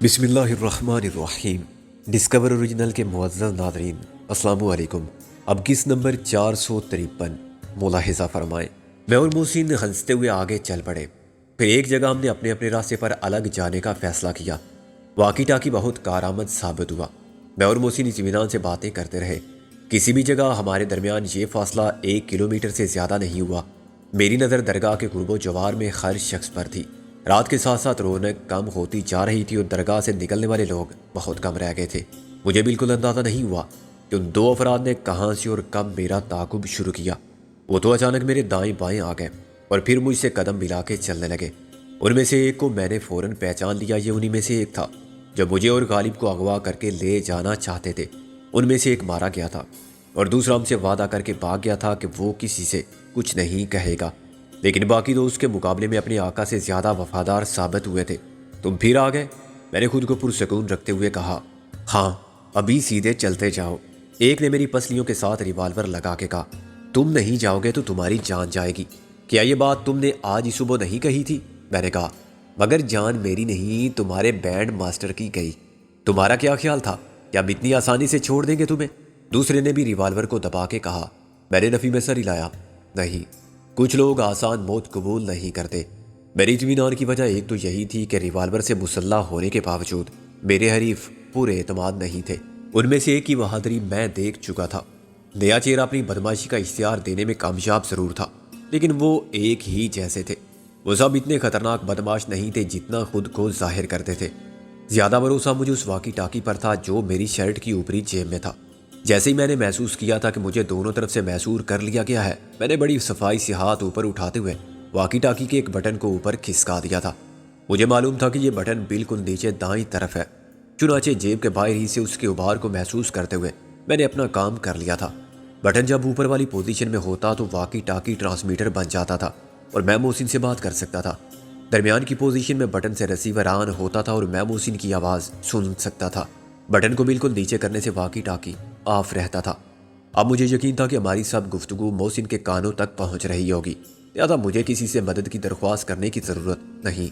بسم اللہ الرحمن الرحیم۔ ڈسکور اوریجنل کے معزز ناظرین، السلام علیکم۔ اب کس نمبر 453 ملاحظہ فرمائیں۔ میں اور محسن ہنستے ہوئے آگے چل پڑے۔ پھر ایک جگہ ہم نے اپنے اپنے راستے پر الگ جانے کا فیصلہ کیا۔ واقی ٹاکی بہت کارآمد ثابت ہوا۔ میں اور محسن اطمینان سے باتیں کرتے رہے۔ کسی بھی جگہ ہمارے درمیان یہ فاصلہ 1 کلومیٹر سے زیادہ نہیں ہوا۔ میری نظر درگاہ کے قرب و جوار میں ہر شخص پر تھی۔ رات کے ساتھ ساتھ رونق کم ہوتی جا رہی تھی اور درگاہ سے نکلنے والے لوگ بہت کم رہ گئے تھے۔ مجھے بالکل اندازہ نہیں ہوا کہ ان دو افراد نے کہاں سے اور کب میرا تعاقب شروع کیا۔ وہ تو اچانک میرے دائیں بائیں آ گئے اور پھر مجھ سے قدم ملا کے چلنے لگے۔ ان میں سے ایک کو میں نے فوراً پہچان لیا، یہ انہی میں سے ایک تھا جو مجھے اور غالب کو اغوا کر کے لے جانا چاہتے تھے۔ ان میں سے ایک مارا گیا تھا اور دوسرا ہم سے وعدہ کر کے بھاگ گیا تھا کہ وہ کسی سے کچھ نہیں کہے گا، لیکن باقی دو اس کے مقابلے میں اپنے آقا سے زیادہ وفادار ثابت ہوئے تھے۔ تم پھر آ گئے؟ میں نے خود کو پرسکون رکھتے ہوئے کہا۔ ہاں، ابھی سیدھے چلتے جاؤ۔ ایک نے میری پسلیوں کے ساتھ ریوالور لگا کے کہا۔ تم نہیں جاؤ گے تو تمہاری جان جائے گی۔ کیا یہ بات تم نے آج ہی صبح نہیں کہی تھی؟ میں نے کہا۔ مگر جان میری نہیں، تمہارے بینڈ ماسٹر کی گئی۔ تمہارا کیا خیال تھا کہ ہم اتنی آسانی سے چھوڑ دیں گے تمہیں؟ دوسرے نے بھی ریوالور کو دبا کے کہا۔ میں نے نفی میں سر ہلایا۔ نہیں، کچھ لوگ آسان موت قبول نہیں کرتے۔ میری اطمینان کی وجہ ایک تو یہی تھی کہ ریوالور سے مسلح ہونے کے باوجود میرے حریف پورے اعتماد نہیں تھے۔ ان میں سے ایک کی بہادری میں دیکھ چکا تھا۔ نیا چہرہ اپنی بدماشی کا اشتہار دینے میں کامیاب ضرور تھا، لیکن وہ ایک ہی جیسے تھے۔ وہ سب اتنے خطرناک بدماش نہیں تھے جتنا خود کو ظاہر کرتے تھے۔ زیادہ بھروسہ مجھے اس واقی ٹاکی پر تھا جو میری شرٹ کی اوپری جیب میں تھا۔ جیسے ہی میں نے محسوس کیا تھا کہ مجھے دونوں طرف سے محصور کر لیا گیا ہے، میں نے بڑی صفائی سے ہاتھ اوپر اٹھاتے ہوئے واقی ٹاکی کے ایک بٹن کو اوپر کھسکا دیا تھا۔ مجھے معلوم تھا کہ یہ بٹن بالکل نیچے دائیں طرف ہے، چنانچہ جیب کے باہر ہی سے اس کے ابھار کو محسوس کرتے ہوئے میں نے اپنا کام کر لیا تھا۔ بٹن جب اوپر والی پوزیشن میں ہوتا تو واقی ٹاکی ٹرانسمیٹر بن جاتا تھا اور میں محسن سے بات کر سکتا تھا۔ درمیان کی پوزیشن میں بٹن سے ریسیور آن ہوتا تھا اور میں محسن کی آواز سن سکتا تھا۔ بٹن کو بالکل نیچے کرنے سے واقی ٹاکی آف رہتا تھا۔ اب مجھے یقین تھا کہ ہماری سب گفتگو محسن کے کانوں تک پہنچ رہی ہوگی، لہٰذا مجھے کسی سے مدد کی درخواست کرنے کی ضرورت نہیں۔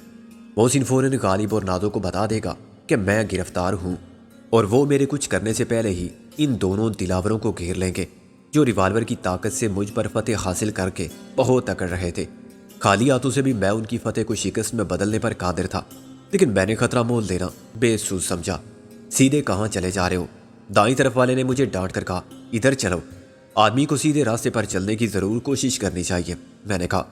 محسن فوراً غالب اور نادو کو بتا دے گا کہ میں گرفتار ہوں اور وہ میرے کچھ کرنے سے پہلے ہی ان دونوں دلاوروں کو گھیر لیں گے جو ریوالور کی طاقت سے مجھ پر فتح حاصل کر کے بہت اکڑ رہے تھے۔ خالی ہاتھوں سے بھی میں ان کی فتح کو شکست میں بدلنے پر قادر تھا، لیکن میں نے خطرہ مول لینا بے سوز سمجھا۔ سیدھے کہاں چلے جا رہے ہو؟ دائیں طرف والے نے مجھے ڈانٹ کر کہا۔ ادھر چلو، آدمی کو سیدھے راستے پر چلنے کی ضرور کوشش کرنی چاہیے۔ میں نے کہا،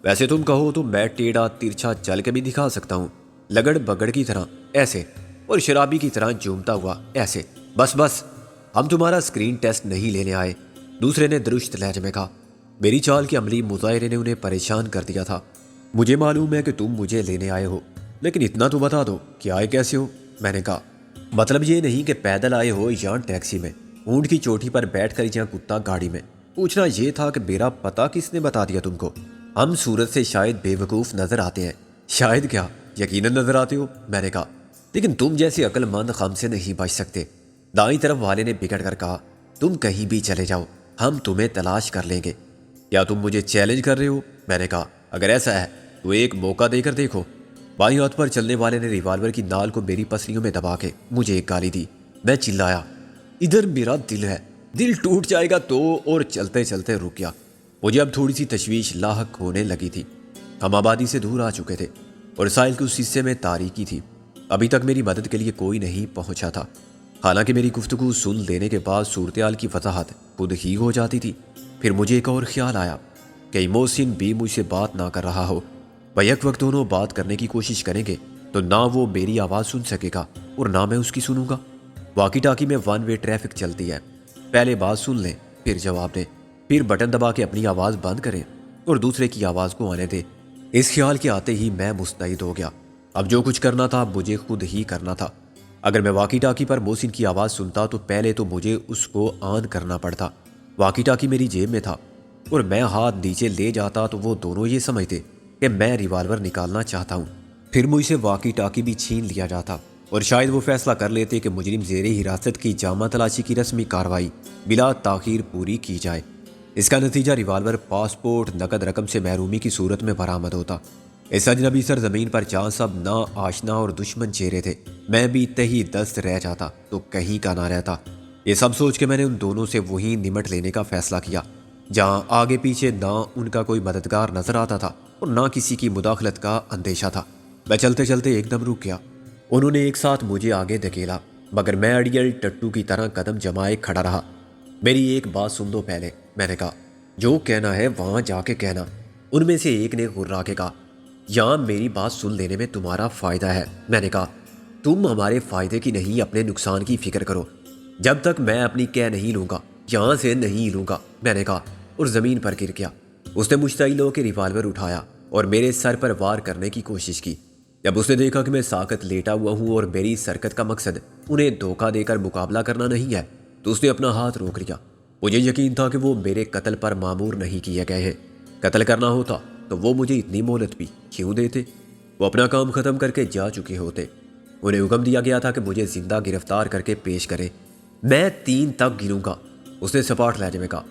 ویسے تم کہو تو میں ٹیڑھا ترچھا چل کے بھی دکھا سکتا ہوں، لگڑ بگڑ کی طرح ایسے، اور شرابی کی طرح جھومتا ہوا ایسے۔ بس بس، ہم تمہارا اسکرین ٹیسٹ نہیں لینے آئے، دوسرے نے درست لہجے میں کہا۔ میری چال کے عملی مظاہرے نے انہیں پریشان کر دیا تھا۔ مجھے معلوم ہے کہ تم مجھے لینے آئے ہو، لیکن اتنا تو بتا دو کہ آئے کیسے ہو؟ میں نے کہا، مطلب یہ نہیں کہ پیدل آئے ہو یا ٹیکسی میں، اونٹ کی چوٹی پر بیٹھ کر یا کتا گاڑی میں۔ پوچھنا یہ تھا کہ میرا پتہ کس نے بتا دیا تم کو؟ ہم صورت سے شاید بے وقوف نظر آتے ہیں، شاید کیا یقیناً نظر آتے ہو، میں نے کہا، لیکن تم جیسے عقل مند ہم سے نہیں بچ سکتے۔ دائیں طرف والے نے بگڑ کر کہا، تم کہیں بھی چلے جاؤ، ہم تمہیں تلاش کر لیں گے۔ کیا تم مجھے چیلنج کر رہے ہو؟ میں نے کہا، اگر ایسا ہے تو ایک موقع دے کر دیکھو۔ بائیں ہاتھ پر چلنے والے نے ریوالور کی نال کو میری پسلیوں میں دبا کے مجھے ایک گالی دی۔ میں چلایا، ادھر میرا دل ہے، دل ٹوٹ جائے گا تو، اور چلتے چلتے رک گیا۔ مجھے اب تھوڑی سی تشویش لاحق ہونے لگی تھی۔ ہم آبادی سے دور آ چکے تھے اور ساحل کے اس حصے میں تاریکی تھی۔ ابھی تک میری مدد کے لیے کوئی نہیں پہنچا تھا، حالانکہ میری گفتگو سن لینے کے بعد صورتحال کی وضاحت خود ہی ہو جاتی تھی۔ پھر مجھے ایک اور خیال آیا کہ محسن بھی مجھ سے بات نہ کر رہا ہو۔ بیک وقت دونوں بات کرنے کی کوشش کریں گے تو نہ وہ میری آواز سن سکے گا اور نہ میں اس کی سنوں گا۔ واقی ٹاکی میں ون وے ٹریفک چلتی ہے، پہلے بات سن لیں پھر جواب دیں، پھر بٹن دبا کے اپنی آواز بند کریں اور دوسرے کی آواز کو آنے دیں۔ اس خیال کے آتے ہی میں مستعد ہو گیا۔ اب جو کچھ کرنا تھا مجھے خود ہی کرنا تھا۔ اگر میں واقی ٹاکی پر محسن کی آواز سنتا تو پہلے تو مجھے اس کو آن کرنا پڑتا۔ واقی ٹاکی میری جیب میں تھا اور میں ہاتھ نیچے لے جاتا تو وہ دونوں یہ سمجھتے کہ میں ریوالور نکالنا چاہتا ہوں، پھر مجھ سے واقی ٹاکی بھی چھین لیا جاتا اور شاید وہ فیصلہ کر لیتے کہ مجرم زیر حراست کی جامع تلاشی کی رسمی کارروائی بلا تاخیر پوری کی جائے۔ اس کا نتیجہ ریوالور، پاسپورٹ، نقد رقم سے محرومی کی صورت میں برآمد ہوتا اس اجنبی سرزمین پر جہاں سب نا آشنا اور دشمن چہرے تھے، میں بھی تہی دست رہ جاتا تو کہیں کا نہ رہتا۔ یہ سب سوچ کے میں نے ان دونوں سے وہی نمٹ لینے کا فیصلہ کیا جہاں آگے پیچھے نہ ان کا کوئی مددگار نظر آتا تھا اور نہ کسی کی مداخلت کا اندیشہ تھا۔ میں چلتے چلتے ایک دم رک گیا۔ انہوں نے ایک ساتھ مجھے آگے دھکیلا، مگر میں اڑیل ٹٹو کی طرح قدم جمائے کھڑا رہا۔ میری ایک بات سن دو پہلے، میں نے کہا۔ جو کہنا ہے وہاں جا کے کہنا۔ ان میں سے ایک نے غرا کے کہا، یہاں میری بات سن لینے میں تمہارا فائدہ ہے۔ میں نے کہا، تم ہمارے فائدے کی نہیں اپنے نقصان کی فکر کرو۔ جب تک میں اپنی کہہ نہیں لوں گا یہاں سے نہیں لوں گا، میں نے کہا، اور زمین پر گر گیا۔ اس نے مشتعل ہو کے ریوالور اٹھایا اور میرے سر پر وار کرنے کی کوشش کی۔ جب اس نے دیکھا کہ میں ساکت لیٹا ہوا ہوں اور میری اس حرکت کا مقصد انہیں دھوکہ دے کر مقابلہ کرنا نہیں ہے، تو اس نے اپنا ہاتھ روک لیا۔ مجھے یقین تھا کہ وہ میرے قتل پر معمور نہیں کیے گئے ہیں۔ قتل کرنا ہوتا تو وہ مجھے اتنی مہلت بھی کیوں دیتے؟ وہ اپنا کام ختم کر کے جا چکے ہوتے۔ انہیں حکم دیا گیا تھا کہ مجھے زندہ گرفتار کر کے پیش کرے۔ میں 3 تک گنوں گا، اس نے سپاٹ لہجے میں کہا۔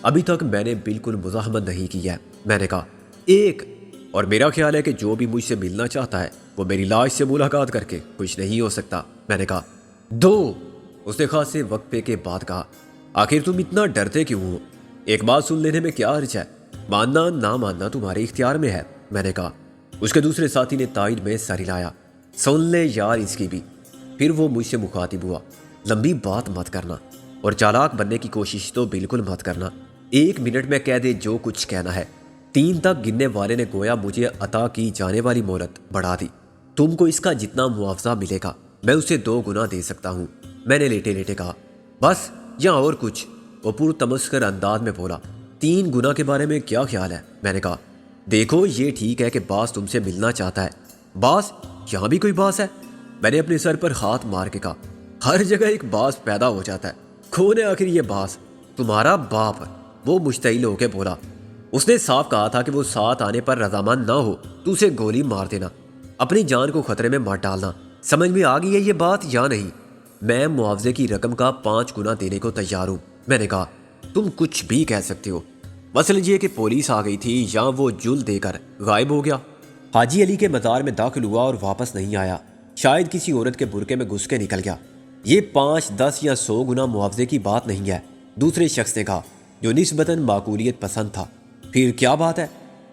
ابھی تک میں نے بالکل مزاحمت نہیں کی ہے، میں نے کہا۔ 1، اور میرا خیال ہے کہ جو بھی مجھ سے ملنا چاہتا ہے وہ میری لاش سے ملاقات کر کے خوش نہیں ہو سکتا، میں نے کہا۔ 2، اس نے خاصے وقفے کے بعد کہا۔ آخر تم اتنا ڈرتے کیوں ہو؟ ایک بات سن لینے میں کیا حرج ہے؟ ماننا نہ ماننا تمہارے اختیار میں ہے، میں نے کہا۔ اس کے دوسرے ساتھی نے تائید میں سر ہلایا۔ سن لے یار اس کی بھی۔ پھر وہ مجھ سے مخاطب ہوا، لمبی بات مت کرنا اور چالاک بننے کی کوشش تو بالکل مت کرنا۔ 1 منٹ میں کہہ دے جو کچھ کہنا ہے۔ 3 تک گننے والے نے گویا مجھے عطا کی جانے والی مہلت بڑھا دی۔ تم کو اس کا جتنا معاوضہ ملے گا میں اسے 2 گنا دے سکتا ہوں، میں نے لیٹے لیٹے کہا۔ بس یا اور کچھ؟ وہ پرتمسخر انداز میں بولا۔ 3 گنا کے بارے میں کیا خیال ہے؟ میں نے کہا۔ دیکھو یہ ٹھیک ہے کہ باس تم سے ملنا چاہتا ہے۔ باس؟ یہاں بھی کوئی باس ہے؟ میں نے اپنے سر پر ہاتھ مار کے کہا۔ ہر جگہ ایک باس پیدا ہو جاتا ہے، کون ہے آخر یہ باس؟ تمہارا باپ، وہ مشتعل ہو کے بولا۔ اس نے صاف کہا تھا کہ وہ ساتھ آنے پر رضامند نہ ہو تو اسے گولی مار دینا، اپنی جان کو خطرے میں مت ڈالنا۔ سمجھ میں آ گئی ہے یہ بات یا نہیں؟ میں معاوضے کی رقم کا 5 گنا دینے کو تیار ہوں، میں نے کہا۔ تم کچھ بھی کہہ سکتے ہو، مثلا یہ کہ پولیس آ گئی تھی یا وہ جل دے کر غائب ہو گیا، حاجی علی کے مزار میں داخل ہوا اور واپس نہیں آیا، شاید کسی عورت کے برقعے میں گھس کے نکل گیا۔ یہ 5، 10 یا 100 گنا معاوضے کی بات نہیں ہے، دوسرے شخص نے کہا جو نسبتاً معقولیت پسند تھا۔ پھر کیا بات ہے؟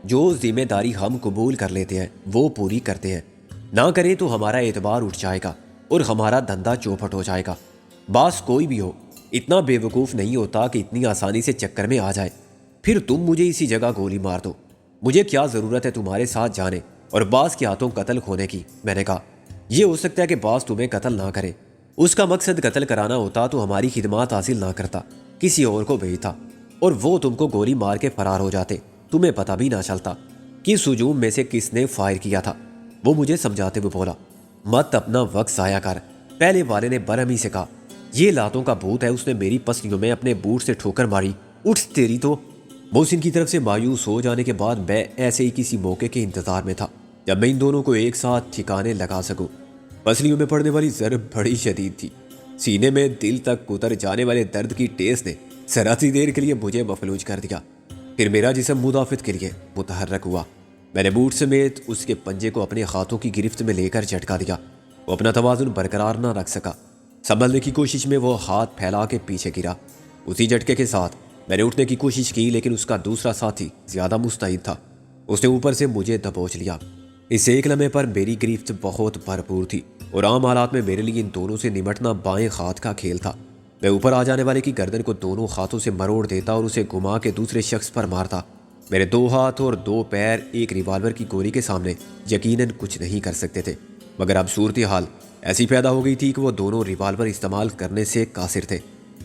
جو ذمہ داری ہم قبول کر لیتے ہیں وہ پوری کرتے ہیں، نہ کریں تو ہمارا اعتبار اٹھ جائے گا اور ہمارا دھندا چوپٹ ہو جائے گا۔ باس کوئی بھی ہو اتنا بے وقوف نہیں ہوتا کہ اتنی آسانی سے چکر میں آ جائے۔ پھر تم مجھے اسی جگہ گولی مار دو، مجھے کیا ضرورت ہے تمہارے ساتھ جانے اور باس کے ہاتھوں قتل ہونے کی؟ میں نے کہا۔ یہ ہو سکتا ہے کہ باس تمہیں قتل نہ کرے، اس کا مقصد قتل کرانا ہوتا تو ہماری خدمات حاصل نہ کرتا، کسی اور کو بھیجتا اور وہ تم کو گولی مار کے فرار ہو جاتے، تمہیں پتہ بھی نہ چلتا کس ہجوم میں سے کس نے فائر کیا تھا۔ وہ مجھے سمجھاتے ہوئے بولا، مت اپنا وقت ضائع کر۔ پہلے والے نے برہمی سے کہا، یہ لاتوں کا بھوت ہے، اس نے میری پسلیوں میں اپنے بوٹ سے ٹھوکر ماری، اٹھ تیری تو۔ محسن کی طرف سے مایوس ہو جانے کے بعد میں ایسے ہی کسی موقع کے انتظار میں تھا جب میں ان دونوں کو ایک ساتھ ٹھکانے لگا سکوں۔ پسلیوں میں پڑنے والی ضرب بڑی شدید تھی، سینے میں دل تک اتر جانے والے درد کی ٹیس نے ذرا سی دیر کے لیے مجھے مفلوج کر دیا۔ پھر میرا جسم مدافعت کے لیے متحرک ہوا۔ میں نے بوٹ سمیت اس کے پنجے کو اپنے ہاتھوں کی گرفت میں لے کر جھٹکا دیا۔ وہ اپنا توازن برقرار نہ رکھ سکا، سنبھلنے کی کوشش میں وہ ہاتھ پھیلا کے پیچھے گرا۔ اسی جھٹکے کے ساتھ میں نے اٹھنے کی کوشش کی، لیکن اس کا دوسرا ساتھی زیادہ مستعد تھا، اس نے اوپر سے مجھے دبوچ لیا۔ اس ایک لمحے پر میری گرفت بہت بھرپور تھی اور عام حالات میں میرے لیے ان دونوں سے نمٹنا بائیں ہاتھ کا کھیل تھا۔ میں اوپر آ جانے والے کی گردن کو دونوں ہاتھوں سے مروڑ دیتا اور اسے گھما کے دوسرے شخص پر مارتا۔ میرے 2 ہاتھ اور 2 پیر ایک ریوالور کی گولی کے سامنے یقیناً کچھ نہیں کر سکتے تھے، مگر اب صورتحال ایسی پیدا ہو گئی تھی کہ وہ دونوں ریوالور استعمال کرنے سے قاصر تھے۔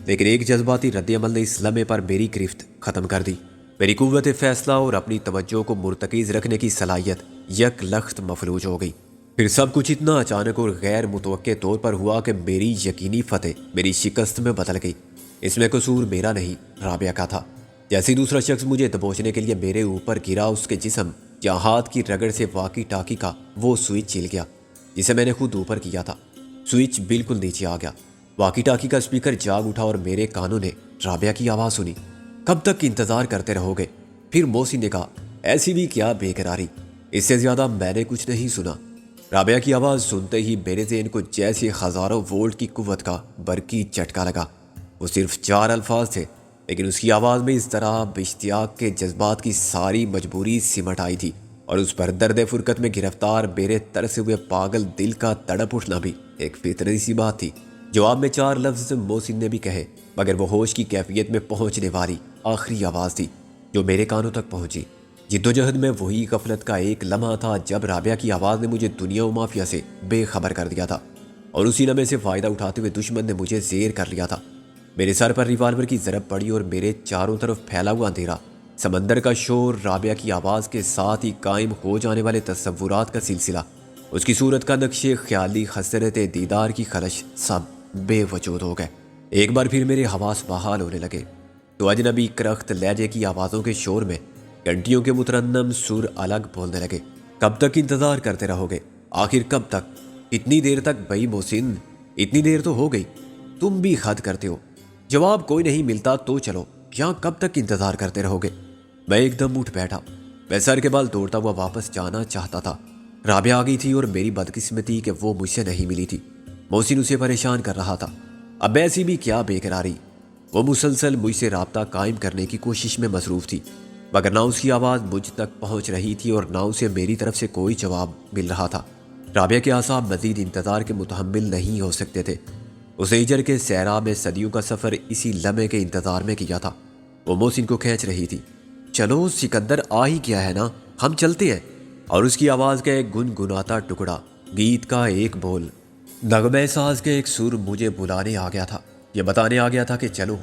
لیکن ایک جذباتی رد عمل نے اس لمحے پر میری گرفت ختم کر دی۔ میری قوت فیصلہ اور اپنی توجہ کو مرتکز رکھنے کی صلاحیت یک لخت مفلوج ہو گئی۔ پھر سب کچھ اتنا اچانک اور غیر متوقع طور پر ہوا کہ میری یقینی فتح میری شکست میں بدل گئی۔ اس میں قصور میرا نہیں، رابعہ کا تھا۔ جیسے دوسرا شخص مجھے دبوچنے کے لیے میرے اوپر گرا، اس کے جسم یا ہاتھ کی رگڑ سے واقی ٹاکی کا وہ سوئچ چل گیا جسے میں نے خود اوپر کیا تھا۔ سوئچ بالکل نیچے آ گیا۔ واقی ٹاکی کا اسپیکر جاگ اٹھا اور میرے کانوں نے رابعہ کی آواز سنی، کب تک انتظار کرتے رہو گے؟ پھر محسن نے کہا، ایسی بھی کیا بے قراری، اس سے زیادہ میں نے کچھ نہیں سنا۔ رابعہ کی آواز سنتے ہی میرے ذہن کو جیسے ہزاروں وولٹ کی قوت کا برقی جھٹکا لگا۔ وہ صرف 4 الفاظ تھے، لیکن اس کی آواز میں اس طرح اشتیاق کے جذبات کی ساری مجبوری سمٹ آئی تھی، اور اس پر درد فرقت میں گرفتار میرے ترسے ہوئے پاگل دل کا تڑپ اٹھنا بھی ایک فطری سی بات تھی۔ جواب میں 4 لفظ محسن نے بھی کہے، مگر وہ ہوش کی کیفیت میں پہنچنے والی آخری آواز تھی جو میرے کانوں تک پہنچی۔ جدوجہد میں وہی غفلت کا ایک لمحہ تھا جب رابعہ کی آواز نے مجھے دنیا و مافیا سے بے خبر کر دیا تھا، اور اسی لمحے سے فائدہ اٹھاتے ہوئے دشمن نے مجھے زیر کر لیا تھا۔ میرے سر پر ریوالور کی ضرب پڑی اور میرے چاروں طرف پھیلا ہوا اندھیرا، سمندر کا شور، رابعہ کی آواز کے ساتھ ہی قائم ہو جانے والے تصورات کا سلسلہ، اس کی صورت کا نقش خیالی، حسرت دیدار کی خلش، سب بے وجود ہو گئے۔ ایک بار پھر میرے حواس بحال ہونے لگے تو اجنبی کرخت لہجے کی آوازوں کے شور میں گھنٹیوں کے مترنم سر الگ بولنے لگے۔ کب تک انتظار کرتے رہو گے؟ آخر کب تک؟ اتنی دیر تک بھائی محسن، اتنی دیر تو ہو گئی، تم بھی حد کرتے ہو۔ جواب کوئی نہیں ملتا تو چلو، یہاں کب تک انتظار کرتے رہو گے؟ میں ایک دم اٹھ بیٹھا۔ میں سر کے بال دوڑتا ہوا واپس جانا چاہتا تھا۔ رابعہ آ گئی تھی اور میری بدقسمتی کہ وہ مجھ سے نہیں ملی تھی۔ محسن اسے پریشان کر رہا تھا۔ اب ایسی بھی کیا بے قراری، وہ مسلسل مجھ سے رابطہ قائم کرنے کی کوشش میں مصروف تھی، مگر نہ اس کی آواز مجھ تک پہنچ رہی تھی اور نہ اسے میری طرف سے کوئی جواب مل رہا تھا۔ رابعہ کے اعصاب مزید انتظار کے متحمل نہیں ہو سکتے تھے۔ اسے ہجر کے صحرا میں صدیوں کا سفر اسی لمحے کے انتظار میں کیا تھا۔ وہ محسن کو کھینچ رہی تھی۔ چلو سکندر، آ ہی کیا ہے نا، ہم چلتے ہیں۔ اور اس کی آواز کا ایک گنگناتا ٹکڑا، گیت کا ایک بول، نغمہ ساز کے ایک سر مجھے بلانے آ گیا تھا، یہ بتانے آ گیا تھا کہ چلو،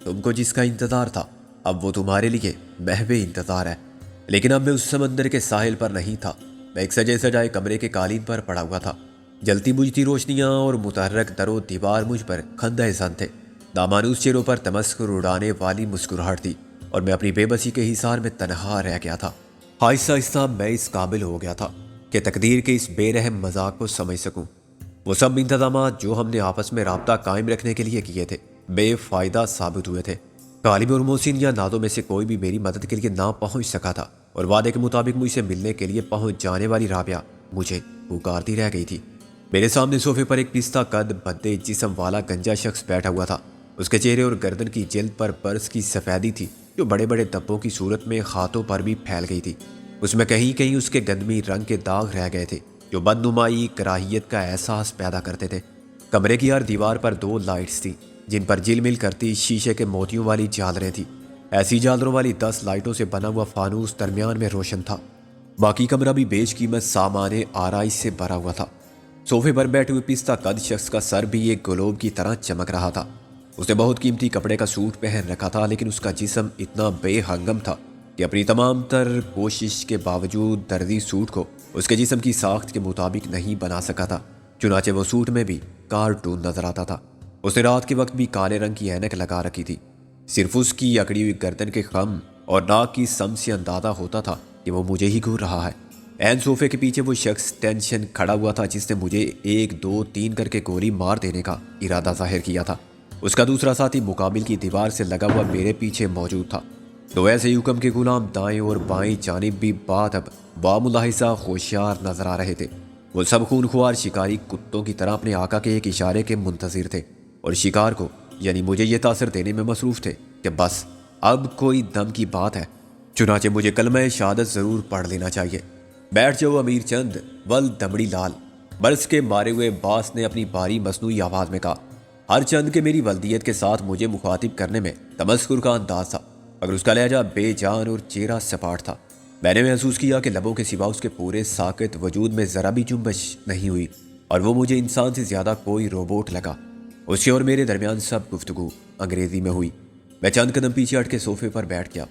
تم کو جس کا انتظار تھا اب وہ تمہارے لیے محو انتظار ہے۔ لیکن اب میں اس سمندر کے ساحل پر نہیں تھا، میں ایک سجے سجائے کمرے کے قالین پر پڑا ہوا تھا۔ جلتی بجھتی روشنیاں اور متحرک در و دیوار مجھ پر خندہ زن تھے۔ نامانوس چہروں پر تمسخر اڑانے والی مسکراہٹ تھی، اور میں اپنی بے بسی کے حصار میں تنہا رہ گیا تھا۔ آہستہ آہستہ میں اس قابل ہو گیا تھا کہ تقدیر کے اس بے رحم مذاق کو سمجھ سکوں۔ وہ سب انتظامات جو ہم نے آپس میں رابطہ قائم رکھنے کے لیے کیے تھے بے فائدہ ثابت ہوئے تھے۔ غالب اور محسن یا نادوں میں سے کوئی بھی میری مدد کے لیے نہ پہنچ سکا تھا، اور وعدے کے مطابق مجھ سے ملنے کے لیے پہنچ جانے والی رابعہ مجھے پکارتی رہ گئی تھی۔ میرے سامنے صوفے پر ایک پستہ قد بھدے جسم والا گنجا شخص بیٹھا ہوا تھا۔ اس کے چہرے اور گردن کی جلد پر برس کی سفیدی تھی جو بڑے بڑے دبوں کی صورت میں ہاتھوں پر بھی پھیل گئی تھی۔ اس میں کہیں کہیں اس کے گندمی رنگ کے داغ رہ گئے تھے جو بدنمائی کراہیت کا احساس پیدا کرتے تھے۔ کمرے کی ہر دیوار پر 2 لائٹس تھیں جن پر جل مل کرتی شیشے کے موتیوں والی جالریں تھیں۔ ایسی جالروں والی 10 لائٹوں سے بنا ہوا فانوس درمیان میں روشن تھا۔ باقی کمرہ بھی بیش قیمت سامان آرائش سے بھرا ہوا تھا۔ صوفے پر بیٹھے ہوئے پستہ قد شخص کا سر بھی ایک گلوب کی طرح چمک رہا تھا۔ اس نے بہت قیمتی کپڑے کا سوٹ پہن رکھا تھا، لیکن اس کا جسم اتنا بے ہنگم تھا کہ اپنی تمام تر کوشش کے باوجود دردی سوٹ کو اس کے جسم کی ساخت کے مطابق نہیں بنا سکا تھا۔ چنانچہ وہ سوٹ میں بھی کارٹون نظر آتا تھا۔ اس نے رات کے وقت بھی کالے رنگ کی اینک لگا رکھی تھی۔ صرف اس کی اکڑی ہوئی گردن کے خم اور ناک کی سم سے اندازہ ہوتا تھا کہ وہ مجھے ہی گھور رہا ہے۔ عین صوفے کے پیچھے وہ شخص ٹینشن کھڑا ہوا تھا جس نے مجھے 1 2 3 کر کے گولی مار دینے کا ارادہ ظاہر کیا تھا۔ اس کا دوسرا ساتھی مقابل کی دیوار سے لگا ہوا میرے پیچھے موجود تھا۔ 2 ایسے حکم کے غلام دائیں اور بائیں جانب بھی بادب باملاحظہ ہوشیار نظر آ رہے تھے۔ وہ سب خون خوار شکاری کتوں کی طرح اپنے آقا کے ایک اشارے کے منتظر تھے، اور شکار کو یعنی مجھے یہ تاثر دینے میں مصروف تھے کہ بس اب کوئی دم کی بات ہے، چنانچہ مجھے کلمہ شہادت ضرور پڑھ لینا چاہیے۔ بیٹھ جاؤ امیر چند ول دمڑی لال، برس کے مارے ہوئے باس نے اپنی بھاری مصنوعی آواز میں کہا۔ ہر چند کے میری ولدیت کے ساتھ مجھے مخاطب کرنے میں تمسخر کا انداز تھا، مگر اس کا لہجہ بے جان اور چہرہ سپاٹ تھا۔ میں نے محسوس کیا کہ لبوں کے سوا اس کے پورے ساکت وجود میں ذرا بھی جنبش نہیں ہوئی، اور وہ مجھے انسان سے زیادہ کوئی روبوٹ لگا۔ اس کے اور میرے درمیان سب گفتگو انگریزی میں ہوئی۔ میں چند قدم پیچھے ہٹ کے صوفے پر بیٹھ گیا۔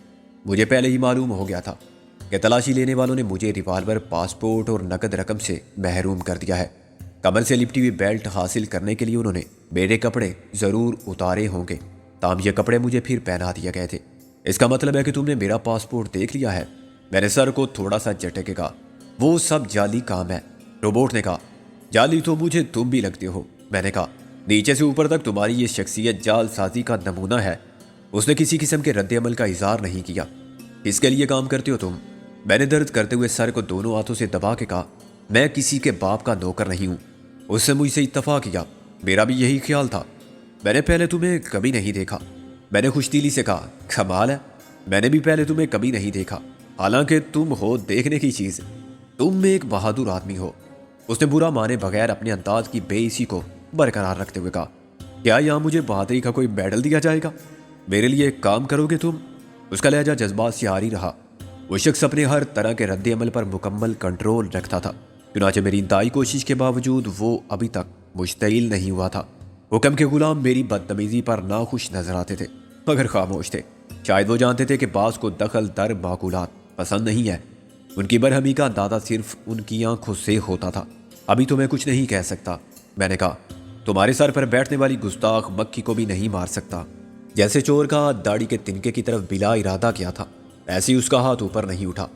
مجھے پہلے ہی معلوم ہو گیا تھا کہ تلاشی لینے والوں نے مجھے ریوالور، پاسپورٹ اور نقد رقم سے محروم کر دیا ہے۔ کمر سے لپٹی ہوئی بیلٹ حاصل کرنے کے لیے انہوں نے میرے کپڑے ضرور اتارے ہوں گے، تاہم یہ کپڑے مجھے پھر پہنا دیے گئے تھے۔ اس کا مطلب ہے کہ تم نے میرا پاسپورٹ دیکھ لیا ہے؟ میں نے سر کو تھوڑا سا جھٹک کے کہا۔ وہ سب جعلی کام ہے، روبوٹ نے کہا۔ جعلی تو مجھے تم بھی لگتے ہو، میں نے کہا۔ نیچے سے اوپر تک تمہاری یہ شخصیت جال سازی کا نمونہ ہے۔ اس نے کسی قسم کے رد عمل کا اظہار نہیں کیا۔ کس کے لیے کام کرتے ہو تم؟ میں نے درد کرتے ہوئے سر کو دونوں ہاتھوں سے دبا کے کہا، میں کسی کے باپ کا نوکر نہیں ہوں۔ اس نے مجھ سے اتفاق کیا، میرا بھی یہی خیال تھا۔ میں نے پہلے تمہیں کبھی نہیں دیکھا۔ میں نے خوش دلی سے کہا، کمال ہے، میں نے بھی پہلے تمہیں کبھی نہیں دیکھا، حالانکہ تم ہو دیکھنے کی چیز، تم ایک بہادر آدمی ہو۔ اس نے برا مانے بغیر اپنے انداز کی بے عزتی کو برقرار رکھتے ہوئے کہا، کیا یہاں مجھے بہادری کا کوئی میڈل دیا جائے گا؟ میرے لیے ایک کام کرو گے تم؟ اس کا لہجہ جذبات سے عاری رہا۔ وہ شخص اپنے ہر طرح کے رد عمل پر مکمل کنٹرول رکھتا تھا، چنانچہ میری انتہائی کوشش کے باوجود وہ ابھی تک مشتعل نہیں ہوا تھا۔ حکم کے غلام میری بدتمیزی پر ناخوش نظر آتے تھے مگر خاموش تھے۔ شاید وہ جانتے تھے کہ بعض کو دخل در معقولات پسند نہیں ہے۔ ان کی برہمی کا اندازہ صرف ان کی آنکھوں سے ہوتا تھا۔ ابھی تو میں کچھ نہیں کہہ سکتا، میں نے کہا، تمہارے سر پر بیٹھنے والی گستاخ مکھی کو بھی نہیں مار سکتا۔ جیسے چور کا ہاتھ داڑھی کے تنکے کی طرف بلا ارادہ کیا تھا، ایسے ہی اس کا ہاتھ اوپر نہیں اٹھا۔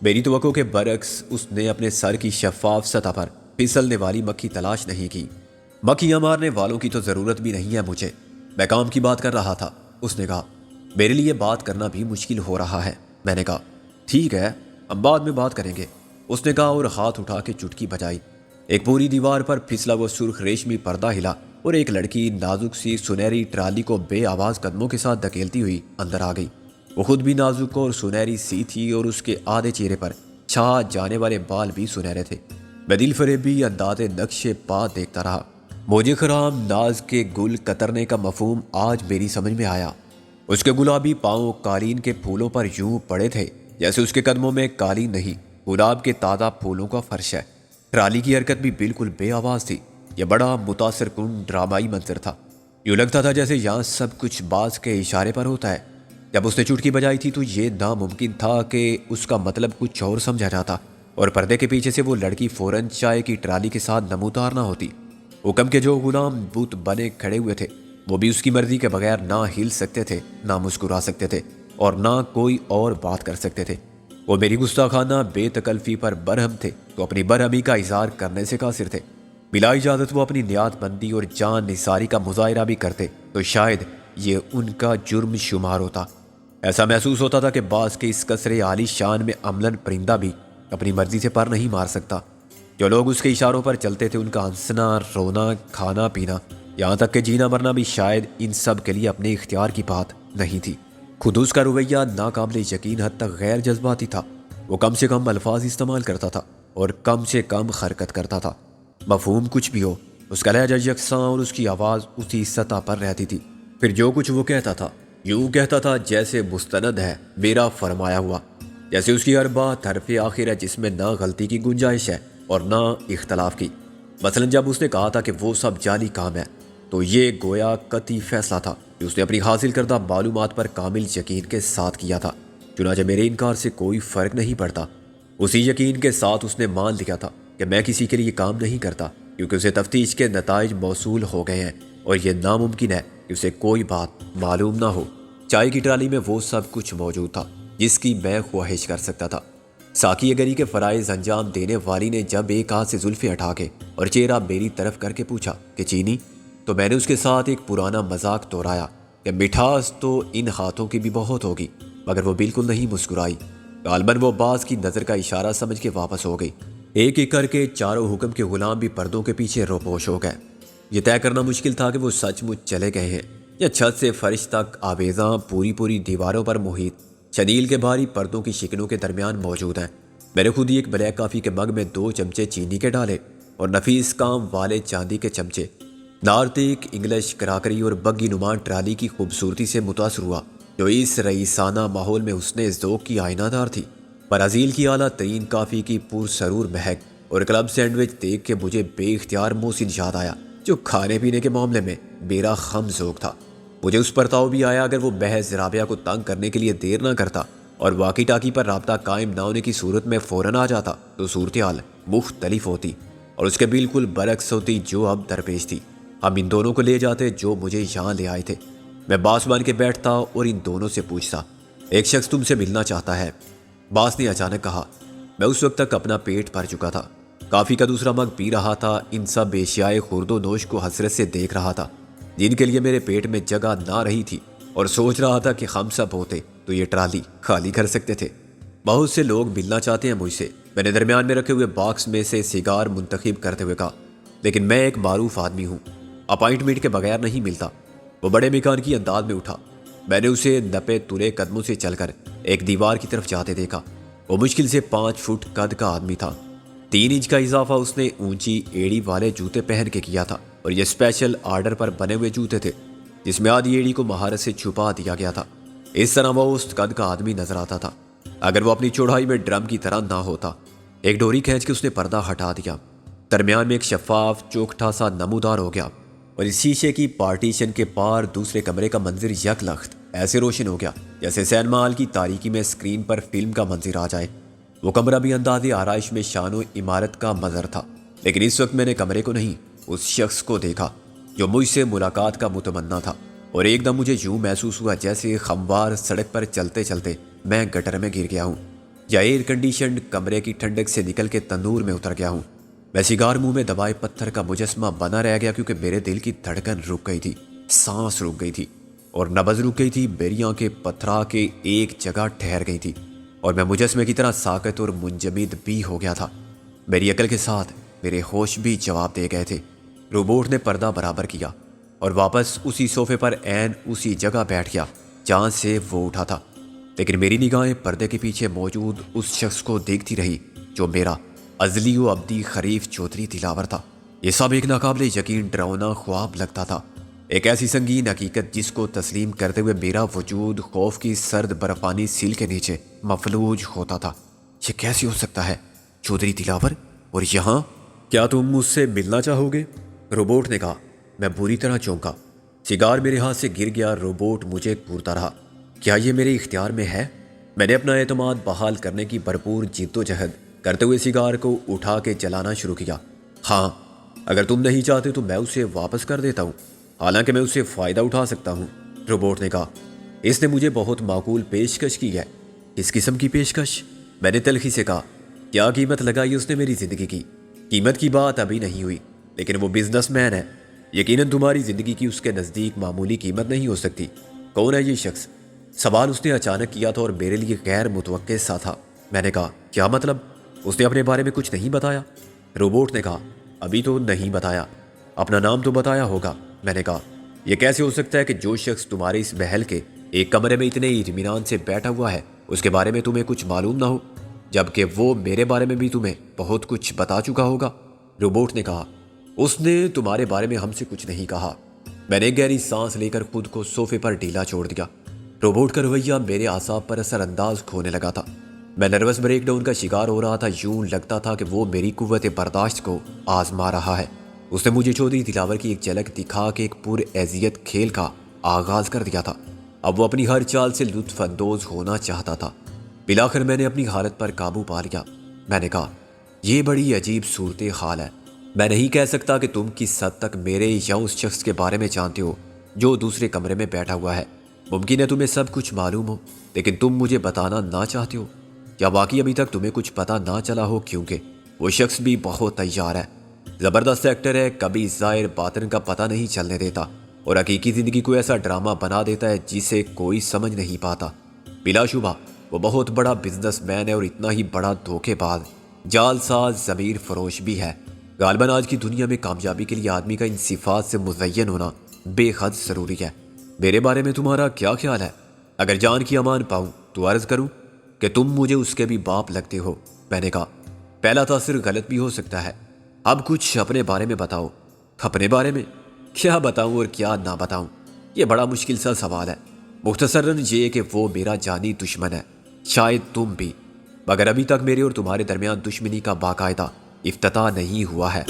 میری توقع کے برعکس اس نے اپنے سر کی شفاف سطح پر پھسلنے والی مکھی تلاش نہیں کی۔ مکھیاں مارنے والوں کی تو ضرورت بھی نہیں ہے مجھے، میں کام کی بات کر رہا تھا۔ اس نے کہا، میرے لیے بات کرنا بھی مشکل ہو رہا ہے۔ میں نے کہا، ٹھیک ہے، ہم بعد میں بات کریں گے۔ اس نے کہا اور ہاتھ اٹھا کے چٹکی بجائی۔ ایک پوری دیوار پر پھسلا وہ سرخ ریشمی پردہ ہلا اور ایک لڑکی نازک سی سنہری ٹرالی کو بے آواز قدموں کے ساتھ دھکیلتی ہوئی اندر آ گئی۔ وہ خود بھی نازک اور سنہری سی تھی اور اس کے آدھے چہرے پر چھا جانے والے بال بھی سنہرے تھے۔ میں دل فریبی انداز نقش پا دیکھتا رہا۔ مجھے خرام ناز کے گل کترنے کا مفہوم آج میری سمجھ میں آیا۔ اس کے گلابی پاؤں قالین کے پھولوں پر یوں پڑے تھے جیسے اس کے قدموں میں قالین نہیں، گلاب کے تازہ پھولوں کا فرش ہے۔ ٹرالی کی حرکت بھی بالکل بے آواز تھی۔ یہ بڑا متاثر کن ڈرامائی منظر تھا۔ یوں لگتا تھا جیسے یہاں سب کچھ باز کے اشارے پر ہوتا ہے۔ جب اس نے چٹکی بجائی تھی تو یہ ناممکن تھا کہ اس کا مطلب کچھ اور سمجھا جاتا اور پردے کے پیچھے سے وہ لڑکی فوراً چائے کی ٹرالی کے ساتھ نمودار نہ ہوتی۔ حکم کے جو غلام بت بنے کھڑے ہوئے تھے وہ بھی اس کی مرضی کے بغیر نہ ہل سکتے تھے، نہ مسکرا سکتے تھے اور نہ کوئی اور بات کر سکتے تھے۔ وہ میری گستاخانہ بے تکلفی پر برہم تھے تو اپنی برہمی کا اظہار کرنے سے قاصر تھے۔ بلا اجازت وہ اپنی نیات بندی اور جان نثاری کا مظاہرہ بھی کرتے تو شاید یہ ان کا جرم شمار ہوتا۔ ایسا محسوس ہوتا تھا کہ باز کے اس قصر عالی شان میں عملاً پرندہ بھی اپنی مرضی سے پر نہیں مار سکتا۔ جو لوگ اس کے اشاروں پر چلتے تھے ان کا ہنسنا، رونا، کھانا پینا، یہاں تک کہ جینا مرنا بھی شاید ان سب کے لیے اپنے اختیار کی بات نہیں تھی۔ خود اس کا رویہ ناقابل یقین حد تک غیر جذباتی تھا۔ وہ کم سے کم الفاظ استعمال کرتا تھا اور کم سے کم حرکت کرتا تھا۔ مفہوم کچھ بھی ہو، اس کا لہجہ یکساں اور اس کی آواز اسی سطح پر رہتی تھی۔ پھر جو کچھ وہ کہتا تھا یوں کہتا تھا جیسے مستند ہے میرا فرمایا ہوا، جیسے اس کی ہر بات حرف آخر ہے جس میں نہ غلطی کی گنجائش ہے اور نہ اختلاف کی۔ مثلا جب اس نے کہا تھا کہ وہ سب جعلی کام ہے تو یہ گویا قطعی فیصلہ تھا کہ اس نے اپنی حاصل کردہ معلومات پر کامل یقین کے ساتھ کیا تھا، چنانچہ میرے انکار سے کوئی فرق نہیں پڑتا۔ اسی یقین کے ساتھ اس نے مان لیا تھا کہ میں کسی کے لیے کام نہیں کرتا کیونکہ اسے تفتیش کے نتائج موصول ہو گئے ہیں اور یہ ناممکن ہے کہ اسے کوئی بات معلوم نہ ہو۔ چائے کی ٹرالی میں وہ سب کچھ موجود تھا جس کی میں خواہش کر سکتا تھا۔ ساقی گری کے فرائض انجام دینے والی نے جب ایک ہاتھ سے زلفیں ہٹا کے اور چہرہ میری طرف کر کے پوچھا کہ چینی، تو میں نے اس کے ساتھ ایک پرانا مذاق دہرایا کہ مٹھاس تو ان ہاتھوں کی بھی بہت ہوگی، مگر وہ بالکل نہیں مسکرائی۔ غالباً وہ باز کی نظر کا اشارہ سمجھ کے واپس ہو گئی۔ ایک ایک کر کے چاروں حکم کے غلام بھی پردوں کے پیچھے روپوش ہو گئے۔ یہ طے کرنا مشکل تھا کہ وہ سچ مچ چلے گئے ہیں یا چھت سے فرش تک آویزاں پوری دیواروں پر محیط شنیل کے بھاری پردوں کی شکنوں کے درمیان موجود ہیں۔ میں نے خود ہی ایک بلیک کافی کے مگ میں 2 چمچے چینی کے ڈالے اور نفیس کام والے چاندی کے چمچے۔ نارتک انگلش کراکری اور بگی نمان ٹرالی کی خوبصورتی سے متاثر ہوا جو اس رئیسانہ ماحول میں حسن ذوق کی آئینہ دار تھی۔ برازیل کی اعلیٰ ترین کافی کی پرسرور مہک اور کلب سینڈوچ دیکھ کے مجھے بے اختیار محسن یاد آیا جو کھانے پینے کے معاملے میں میرا خم ذوق تھا۔ مجھے اس پر تاؤ بھی آیا اگر وہ محض رابعہ کو تنگ کرنے کے لیے دیر نہ کرتا اور واقی ٹاکی پر رابطہ قائم نہ ہونے کی صورت میں فوراً آ جاتا تو صورتحال مختلف ہوتی اور اس کے بالکل برعکس ہوتی جو اب درپیش تھی۔ ہم ان دونوں کو لے جاتے جو مجھے یہاں لے آئے تھے۔ میں باس بن کے بیٹھتا اور ان دونوں سے پوچھتا، ایک شخص تم سے ملنا چاہتا ہے۔ باس نے اچانک کہا۔ میں اس وقت تک اپنا پیٹ بھر چکا تھا، کافی کا دوسرا مگ پی رہا تھا، ان سب اشیائے خورد و نوش کو حسرت سے دیکھ رہا تھا جن کے لیے میرے پیٹ میں جگہ نہ رہی تھی، اور سوچ رہا تھا کہ ہم سب ہوتے تو یہ ٹرالی خالی کر سکتے تھے۔ بہت سے لوگ ملنا چاہتے ہیں مجھ سے، میں نے درمیان میں رکھے ہوئے باکس میں سے سیگار منتخب کرتے ہوئے کہا، لیکن میں ایک معروف آدمی ہوں، اپائنٹمنٹ کے بغیر نہیں ملتا۔ وہ بڑے مکان کی انداز میں اٹھا۔ میں نے اسے نپے تلے قدموں سے چل کر ایک دیوار کی طرف جاتے دیکھا۔ وہ مشکل سے 5 فٹ قد کا آدمی تھا۔ 3 انچ کا اضافہ اس نے اونچی ایڑی والے جوتے پہن کے کیا تھا، اور یہ اسپیشل آرڈر پر بنے ہوئے جوتے تھے جس میں آدھی ایڑی کو مہارت سے چھپا دیا گیا تھا۔ اس طرح وہ اس قد کا آدمی نظر آتا تھا اگر وہ اپنی چوڑائی میں ڈرم کی طرح نہ ہوتا۔ ایک ڈوری کھینچ کے اس نے پردہ ہٹا دیا۔ درمیان میں ایک شفاف چوکھٹا سا نمودار ہو گیا، اور اس شیشے کی پارٹیشن کے پار دوسرے کمرے کا منظر یک لخت ایسے روشن ہو گیا جیسے سینما ہال کی تاریکی میں اسکرین پر فلم کا منظر آ جائے۔ وہ کمرہ بھی اندازے آرائش میں شان و عمارت کا مظہر تھا، لیکن اس وقت میں نے کمرے کو نہیں، اس شخص کو دیکھا جو مجھ سے ملاقات کا متمنا تھا، اور ایک دم مجھے یوں محسوس ہوا جیسے ہموار سڑک پر چلتے چلتے میں گٹر میں گر گیا ہوں یا ایئر کنڈیشنڈ کمرے کی ٹھنڈک سے نکل کے تندور میں اتر گیا ہوں۔ میں سیگار منہ میں دبائے پتھر کا مجسمہ بنا رہ گیا، کیونکہ میرے دل کی دھڑکن رک گئی تھی، سانس رک گئی تھی، اور نبض رک گئی تھی۔ میری آنکھیں پتھرا کے ایک جگہ ٹھہر گئی تھی، اور میں مجسمے کی طرح ساکت اور منجمد بھی ہو گیا تھا۔ میری عقل کے ساتھ میرے ہوش بھی جواب دے گئے تھے۔ روبوٹ نے پردہ برابر کیا اور واپس اسی صوفے پر عین اسی جگہ بیٹھ گیا جہاں سے وہ اٹھا تھا، لیکن میری نگاہیں پردے کے پیچھے موجود اس شخص کو دیکھتی رہی جو میرا ازلی و ابدی خریف چودھری دلاور تھا۔ یہ سب ایک ناقابل یقین ڈراؤنا خواب لگتا تھا، ایک ایسی سنگین حقیقت جس کو تسلیم کرتے ہوئے میرا وجود خوف کی سرد برفانی سیل کے نیچے مفلوج ہوتا تھا۔ یہ کیسے ہو سکتا ہے؟ چودھری دلاور، اور یہاں؟ کیا تم مجھ سے ملنا چاہو گے؟ روبوٹ نے کہا۔ میں بری طرح چونکا، سیگار میرے ہاتھ سے گر گیا۔ روبوٹ مجھے گھورتا رہا۔ کیا یہ میرے اختیار میں ہے؟ میں نے اپنا اعتماد بحال کرنے کی بھرپور جد و جہد کرتے ہوئے سیگار کو اٹھا کے جلانا شروع کیا۔ ہاں، اگر تم نہیں چاہتے تو میں اسے واپس کر دیتا ہوں، حالانکہ میں اس سے فائدہ اٹھا سکتا ہوں، روبوٹ نے کہا۔ اس نے مجھے بہت معقول پیشکش کی ہے۔ کس قسم کی پیشکش؟ میں نے تلخی سے کہا۔ کیا قیمت لگائی اس نے میری زندگی کی؟ قیمت کی بات ابھی نہیں ہوئی، لیکن وہ بزنس مین ہے، یقیناً تمہاری زندگی کی اس کے نزدیک معمولی قیمت نہیں ہو سکتی۔ کون ہے یہ شخص؟ سوال اس نے اچانک کیا تھا اور میرے لیے غیر متوقع سا تھا۔ میں نے کہا، کیا مطلب؟ اس نے اپنے بارے میں کچھ نہیں بتایا؟ روبوٹ نے کہا، ابھی تو نہیں بتایا۔ اپنا نام تو بتایا ہوگا۔ میں نے کہا، یہ کیسے ہو سکتا ہے کہ جو شخص تمہارے اس محل کے ایک کمرے میں اتنے اطمینان سے بیٹھا ہوا ہے اس کے بارے میں تمہیں کچھ معلوم نہ ہو، جبکہ وہ میرے بارے میں بھی تمہیں بہت کچھ بتا چکا ہوگا؟ روبوٹ نے کہا، اس نے تمہارے بارے میں ہم سے کچھ نہیں کہا۔ میں نے گہری سانس لے کر خود کو صوفے پر ڈھیلا چھوڑ دیا۔ روبوٹ کا رویہ میرے اعصاب پر اثر انداز ہونے لگا تھا۔ میں نروس بریک ڈاؤن کا شکار ہو رہا تھا۔ یوں لگتا تھا کہ وہ میری قوت برداشت کو آزما رہا ہے۔ اس نے مجھے چودھری دلاور کی ایک جھلک دکھا کے ایک پر اذیت کھیل کا آغاز کر دیا تھا۔ اب وہ اپنی ہر چال سے لطف اندوز ہونا چاہتا تھا۔ بالآخر میں نے اپنی حالت پر قابو پا لیا۔ میں نے کہا، یہ بڑی عجیب صورت حال ہے۔ میں نہیں کہہ سکتا کہ تم کس حد تک میرے یا اس شخص کے بارے میں جانتے ہو جو دوسرے کمرے میں بیٹھا ہوا ہے۔ ممکن ہے تمہیں سب کچھ معلوم ہو، لیکن تم مجھے بتانا نہ چاہتے ہو، یا واقعی ابھی تک تمہیں کچھ پتہ نہ چلا ہو، کیونکہ وہ شخص بھی بہت تیار ہے، زبردست ایکٹر ہے، کبھی ظاہر باطن کا پتہ نہیں چلنے دیتا، اور حقیقی زندگی کو ایسا ڈرامہ بنا دیتا ہے جسے کوئی سمجھ نہیں پاتا۔ بلا شبہ وہ بہت بڑا بزنس مین ہے، اور اتنا ہی بڑا دھوکے باز، جال ساز، ضمیر فروش بھی ہے۔ غالباً آج کی دنیا میں کامیابی کے لیے آدمی کا ان صفات سے مزین ہونا بے حد ضروری ہے۔ میرے بارے میں تمہارا کیا خیال ہے؟ اگر جان کی امان پاؤں تو عرض کروں کہ تم مجھے اس کے بھی باپ لگتے ہو۔ میں نے کہا، پہلا تاثر غلط بھی ہو سکتا ہے، اب کچھ اپنے بارے میں بتاؤ۔ اپنے بارے میں کیا بتاؤں اور کیا نہ بتاؤں؟ یہ بڑا مشکل سا سوال ہے۔ مختصراً یہ کہ وہ میرا جانی دشمن ہے، شاید تم بھی، مگر ابھی تک میرے اور تمہارے درمیان دشمنی کا باقاعدہ افتتاح نہیں ہوا ہے۔